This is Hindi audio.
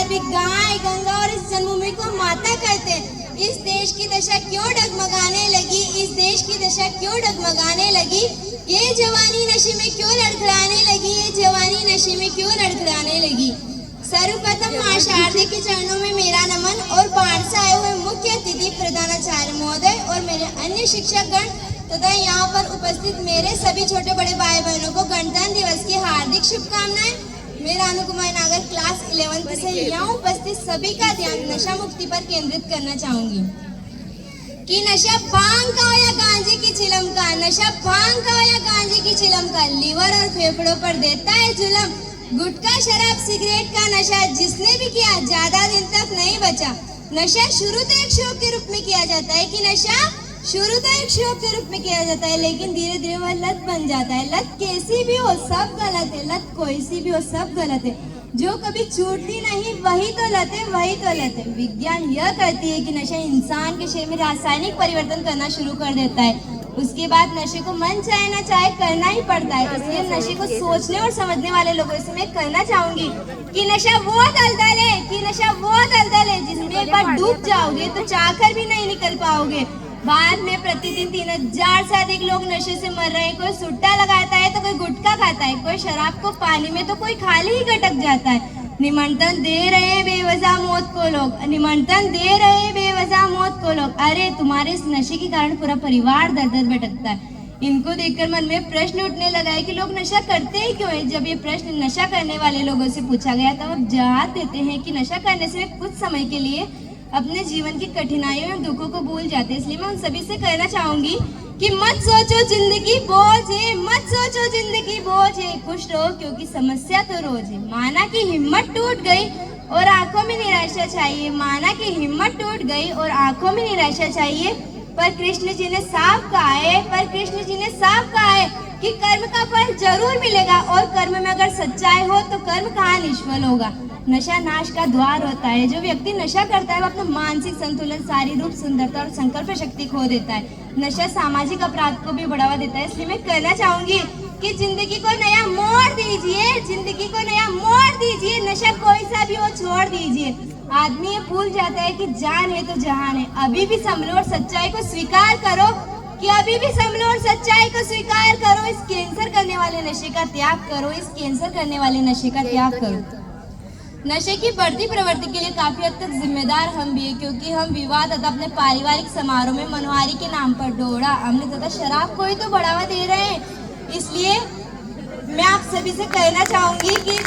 भी गाय गंगा और इस जन्मभूमि को माता कहते हैं। इस देश की दशा क्यों डगमगाने लगी, इस देश की दशा क्यों डगमगाने लगी, ये जवानी नशे में क्यों लड़खड़ाने लगी, ये जवानी नशे में क्यों लड़खड़ाने लगी। सर्वप्रथम मां शारदे के चरणों में मेरा नमन और बाहर से आए हुए मुख्य अतिथि प्रधानाचार्य महोदय और मेरे अन्य शिक्षकगण तथा यहाँ पर उपस्थित मेरे सभी छोटे बड़े भाई बहनों को गणतंत्र दिवस की हार्दिक शुभकामनाएं। मेरा अनुकुमार नागर क्लास 11th से यहाँ उपस्थित सभी का ध्यान नशा मुक्ति पर केंद्रित करना चाहूंगी कि नशा भांग का हो या गांजे की चिलम का, नशा भांग का हो या गांजे की चिलम का, लीवर और फेफड़ों पर देता है जुलम। गुटखा शराब सिगरेट का नशा जिसने भी किया ज्यादा दिन तक नहीं बचा। नशा शुरू तो एक शौक के रूप में किया जाता है कि नशा शुरू तो एक शौक के रूप में किया जाता है, लेकिन धीरे धीरे वह लत बन जाता है। लत कैसी भी हो सब गलत है, लत कोई सी भी हो सब गलत है। जो कभी छूटती नहीं वही तो लत है, वही तो लत है। विज्ञान यह कहती है कि नशा इंसान के शरीर में रासायनिक परिवर्तन करना शुरू कर देता है। उसके बाद नशे को मन चाहे ना चाहे करना ही पड़ता है। इसलिए नशे को सोचने और समझने वाले लोगों से मैं कहना चाहूंगी कि नशा वो दलदल है, कि नशा वो दलदल है जिसमें एक बार डूब जाओगे तो चाहकर भी नहीं निकल पाओगे। बाद में प्रतिदिन 3000 से अधिक लोग नशे से मर रहे हैं। कोई सुट्टा लगाता है तो कोई गुटखा खाता है, कोई शराब को पानी में तो कोई खाली ही गटक जाता है। निमंत्रण दे रहे हैं बेवजह मौत को लोग, निमंत्रण दे रहे हैं बेवजह मौत को लोग। अरे तुम्हारे इस नशे के कारण पूरा परिवार दर दर भटकता है। इनको देखकर मन में प्रश्न उठने लगा है कि लोग नशा करते ही क्यों है। जब ये प्रश्न नशा करने वाले लोगों से पूछा गया तब अब जवाब देते हैं कि नशा करने से कुछ समय के लिए अपने जीवन की कठिनाइयों एवं दुखों को भूल जाते हैं। इसलिए मैं उन सभी से कहना चाहूंगी कि मत सोचो जिंदगी बोझ है, मत सोचो जिंदगी बोझ है, खुश रहो क्योंकि समस्या तो रोज है। माना कि हिम्मत टूट गई और आंखों में निराशा चाहिए, माना कि हिम्मत टूट गई और आंखों में निराशा चाहिए, पर कृष्ण जी ने साफ कहा है, पर कृष्ण जी ने साफ कहा है कि कर्म का फल जरूर मिलेगा और कर्म में अगर सच्चाई हो तो कर्म कहाँ निष्फल होगा। नशा नाश का द्वार होता है। जो व्यक्ति नशा करता है वो अपना मानसिक संतुलन, शारीरिक रूप, सुंदरता और संकल्प शक्ति खो देता है। नशा सामाजिक अपराध को भी बढ़ावा देता है। इसलिए मैं कहना चाहूंगी कि जिंदगी को नया मोड़ दीजिए, जिंदगी को नया मोड़ दीजिए। नशा कोई सा भी हो छोड़ दीजिए। आदमी ये भूल जाता है कि जान है तो जहान है। अभी भी संभलो और सच्चाई को स्वीकार करो, कि अभी भी संभलो और सच्चाई को स्वीकार करो। इस कैंसर करने वाले नशे का त्याग करो, इस कैंसर करने वाले नशे का त्याग करो। नशे की बढ़ती प्रवृत्ति के लिए काफी हद तक जिम्मेदार हम भी है, क्योंकि हम विवाह तथा अपने पारिवारिक समारोह में मनोहारी के नाम पर डोरा, अमृत तथा शराब को ही तो बढ़ावा दे रहे हैं। इसलिए मैं आप सभी से कहना चाहूंगी कि